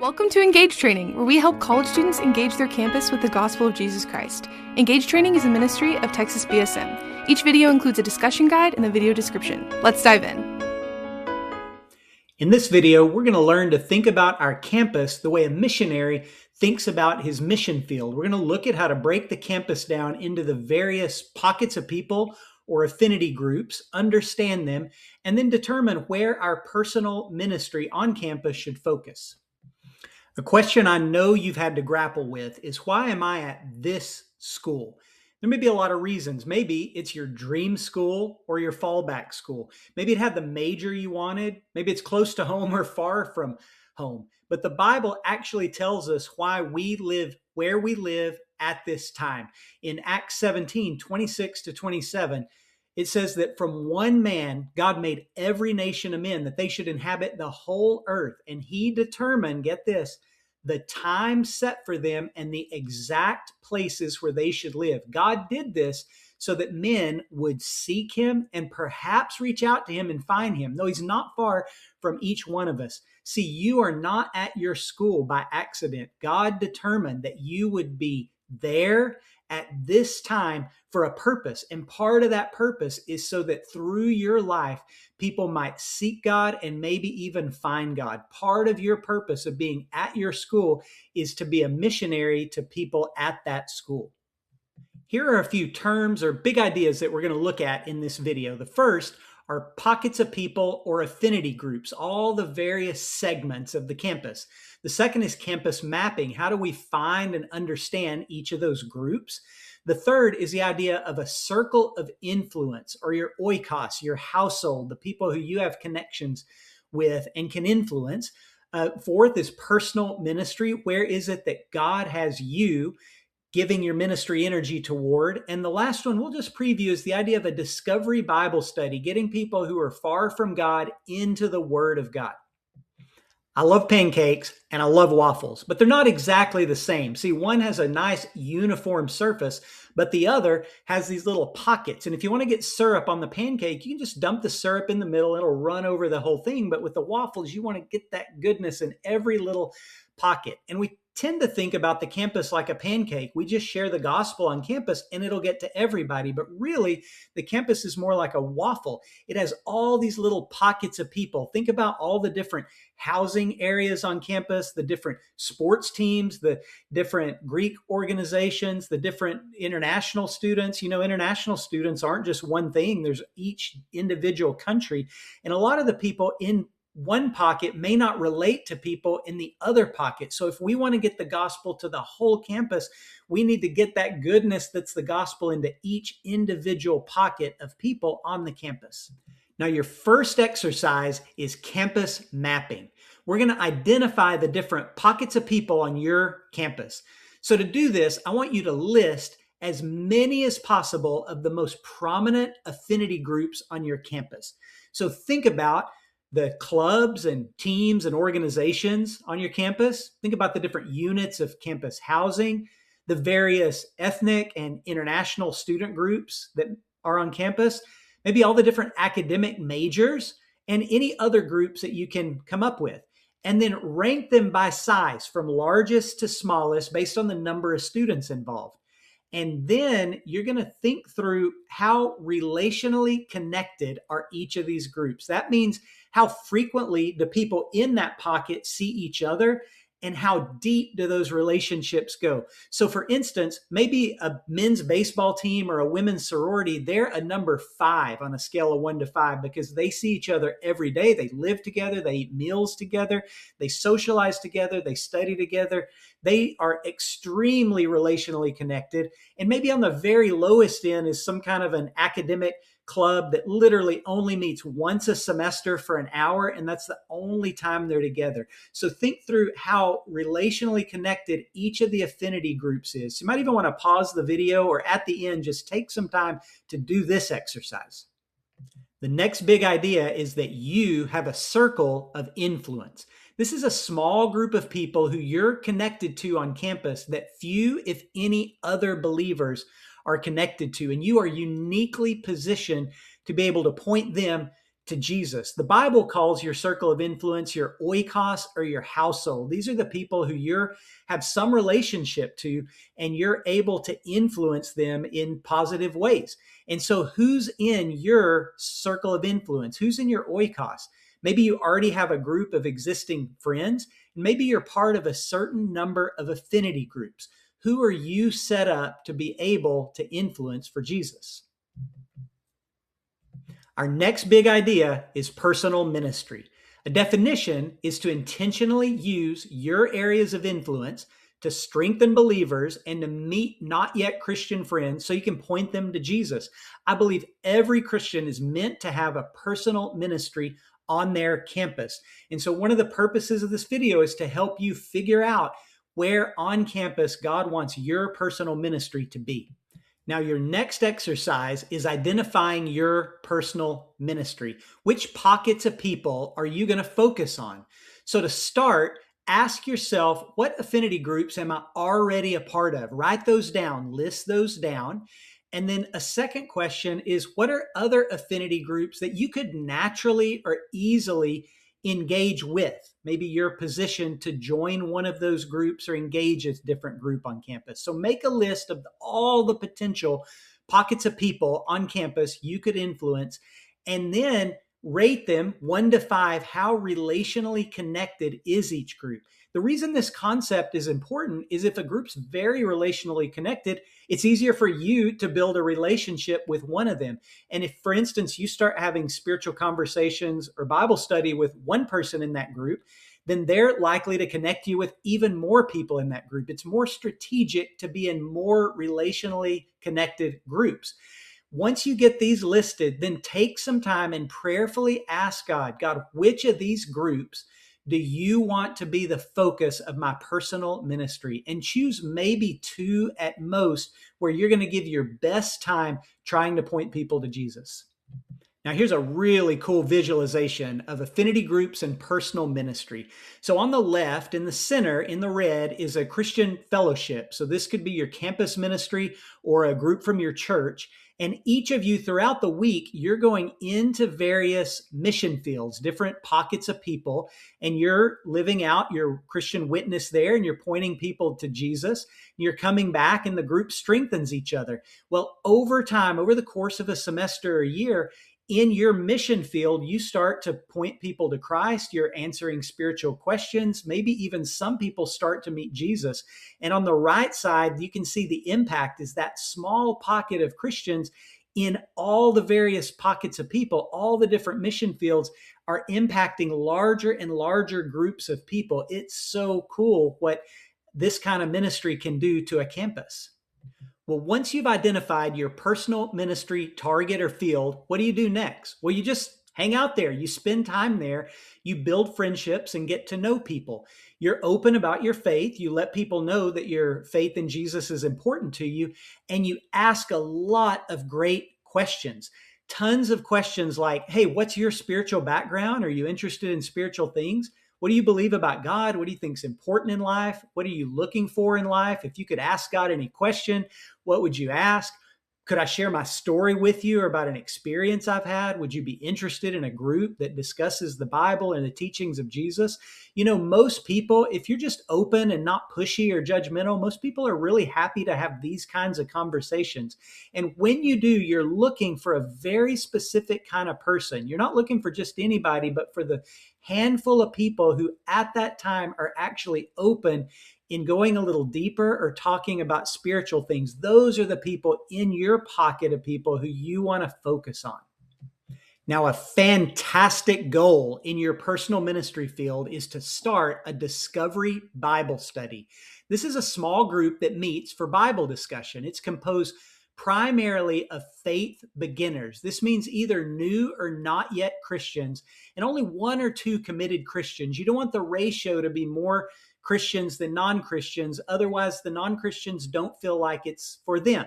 Welcome to Engage Training, where we help college students engage their campus with the gospel of Jesus Christ. Engage Training is a ministry of Texas BSM. Each video includes a discussion guide in the video description. Let's dive in. In this video, we're going to learn to think about our campus the way a missionary thinks about his mission field. We're going to look at how to break the campus down into the various pockets of people or affinity groups, understand them, and then determine where our personal ministry on campus should focus. The question I know you've had to grapple with is, why am I at this school? There may be a lot of reasons. Maybe it's your dream school or your fallback school. Maybe it had the major you wanted. Maybe it's close to home or far from home. But the Bible actually tells us why we live where we live at this time. In Acts 17, 26 to 27, it says that from one man, God made every nation of men, that they should inhabit the whole earth. And he determined, get this, the time set for them and the exact places where they should live. God did this so that men would seek him and perhaps reach out to him and find him, though he's not far from each one of us. See, you are not at your school by accident. God determined that you would be there at this time for a purpose. And part of that purpose is so that through your life, people might seek God and maybe even find God. Part of your purpose of being at your school is to be a missionary to people at that school. Here are a few terms or big ideas that we're going to look at in this video. The first are pockets of people or affinity groups, all the various segments of the campus. The second is campus mapping. How do we find and understand each of those groups? The third is the idea of a circle of influence, or your oikos, your household, the people who you have connections with and can influence. Fourth is personal ministry. Where is it that God has you giving your ministry energy toward? And the last one we'll just preview is the idea of a discovery Bible study, getting people who are far from God into the Word of God. I love pancakes and I love waffles, but they're not exactly the same. See, one has a nice uniform surface, but the other has these little pockets. And if you want to get syrup on the pancake, you can just dump the syrup in the middle. It'll run over the whole thing. But with the waffles, you want to get that goodness in every little pocket. And we tend to think about the campus like a pancake. We just share the gospel on campus and it'll get to everybody. But really, the campus is more like a waffle. It has all these little pockets of people. Think about all the different housing areas on campus, the different sports teams, the different Greek organizations, the different international students. You know, international students aren't just one thing. There's each individual country. And a lot of the people in one pocket may not relate to people in the other pocket. So if we want to get the gospel to the whole campus, we need to get that goodness that's the gospel into each individual pocket of people on the campus. Now, your first exercise is campus mapping. We're going to identify the different pockets of people on your campus. So to do this, I want you to list as many as possible of the most prominent affinity groups on your campus. So think about the clubs and teams and organizations on your campus. Think about the different units of campus housing, the various ethnic and international student groups that are on campus, maybe all the different academic majors and any other groups that you can come up with. And then rank them by size from largest to smallest based on the number of students involved. And then you're going to think through how relationally connected are each of these groups. That means how frequently do people in that pocket see each other and how deep do those relationships go? So for instance, maybe a men's baseball team or a women's sorority, they're a number 5 on a scale of 1 to 5 because they see each other every day. They live together, they eat meals together, they socialize together, they study together. They are extremely relationally connected. And maybe on the very lowest end is some kind of an academic club that literally only meets once a semester for an hour, and that's the only time they're together. So think through how relationally connected each of the affinity groups is. You might even want to pause the video or at the end, just take some time to do this exercise. The next big idea is that you have a circle of influence. This is a small group of people who you're connected to on campus that few, if any, other believers are connected to. And you are uniquely positioned to be able to point them to Jesus. The Bible calls your circle of influence your oikos or your household. These are the people who you have some relationship to, and you're able to influence them in positive ways. And so who's in your circle of influence? Who's in your oikos? Maybe you already have a group of existing friends, and maybe you're part of a certain number of affinity groups. Who are you set up to be able to influence for Jesus? Our next big idea is personal ministry. A definition is to intentionally use your areas of influence to strengthen believers and to meet not yet Christian friends so you can point them to Jesus. I believe every Christian is meant to have a personal ministry on their campus. And so one of the purposes of this video is to help you figure out where on campus God wants your personal ministry to be. Now, your next exercise is identifying your personal ministry. Which pockets of people are you going to focus on? So to start, ask yourself, what affinity groups am I already a part of? Write those down, list those down. And then a second question is, what are other affinity groups that you could naturally or easily engage with? Maybe you're positioned to join one of those groups or engage a different group on campus. So make a list of all the potential pockets of people on campus you could influence, and then rate them 1 to 5. How relationally connected is each group? The reason this concept is important is if a group's very relationally connected, it's easier for you to build a relationship with one of them. And if, for instance, you start having spiritual conversations or Bible study with one person in that group, then they're likely to connect you with even more people in that group. It's more strategic to be in more relationally connected groups. Once you get these listed, then take some time and prayerfully ask God, which of these groups do you want to be the focus of my personal ministry? And choose maybe 2 at most where you're going to give your best time trying to point people to Jesus. Now, here's a really cool visualization of affinity groups and personal ministry. So on the left, in the center, in the red, is a Christian fellowship. So this could be your campus ministry or a group from your church. And each of you throughout the week, you're going into various mission fields, different pockets of people, and you're living out your Christian witness there, and you're pointing people to Jesus. You're coming back, and the group strengthens each other. Well, over time, over the course of a semester or a year, in your mission field, you start to point people to Christ. You're answering spiritual questions. Maybe even some people start to meet Jesus. And on the right side, you can see the impact is that small pocket of Christians in all the various pockets of people, all the different mission fields are impacting larger and larger groups of people. It's so cool what this kind of ministry can do to a campus. Well, once you've identified your personal ministry target or field, what do you do next? Well, you just hang out there. You spend time there. You build friendships and get to know people. You're open about your faith. You let people know that your faith in Jesus is important to you. And you ask a lot of great questions. Tons of questions like, hey, what's your spiritual background? Are you interested in spiritual things? What do you believe about God? What do you think is important in life? What are you looking for in life? If you could ask God any question, what would you ask? Could I share my story with you or about an experience I've had? Would you be interested in a group that discusses the Bible and the teachings of Jesus? You know, most people, if you're just open and not pushy or judgmental, most people are really happy to have these kinds of conversations. And when you do, you're looking for a very specific kind of person. You're not looking for just anybody, but for the handful of people who at that time are actually open in going a little deeper or talking about spiritual things. Those are the people in your pocket of people who you want to focus on. Now, a fantastic goal in your personal ministry field is to start a discovery Bible study. This is a small group that meets for Bible discussion. It's composed primarily of faith beginners. This means either new or not yet Christians, and only 1 or 2 committed Christians. You don't want the ratio to be more Christians than non-Christians. Otherwise, the non-Christians don't feel like it's for them.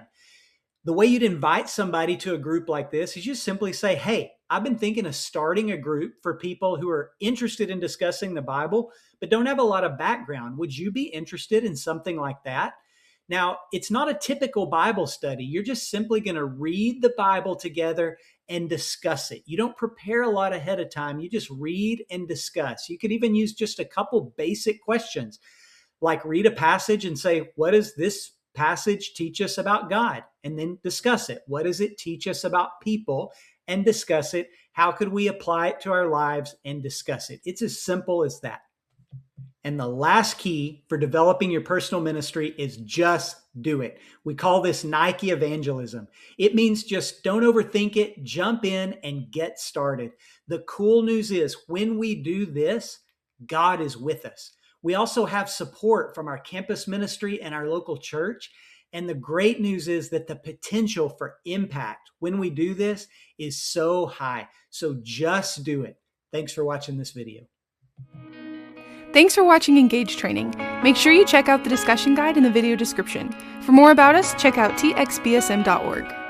The way you'd invite somebody to a group like this is just simply say, hey, I've been thinking of starting a group for people who are interested in discussing the Bible, but don't have a lot of background. Would you be interested in something like that? Now, it's not a typical Bible study. You're just simply going to read the Bible together and discuss it. You don't prepare a lot ahead of time. You just read and discuss. You could even use just a couple basic questions, like read a passage and say, what does this passage teach us about God? And then discuss it. What does it teach us about people? And discuss it. How could we apply it to our lives and discuss it? It's as simple as that. And the last key for developing your personal ministry is just do it. We call this Nike evangelism. It means just don't overthink it, jump in and get started. The cool news is when we do this, God is with us. We also have support from our campus ministry and our local church. And the great news is that the potential for impact when we do this is so high. So just do it. Thanks for watching this video. Thanks for watching Engage Training. Make sure you check out the discussion guide in the video description. For more about us, check out txbsm.org.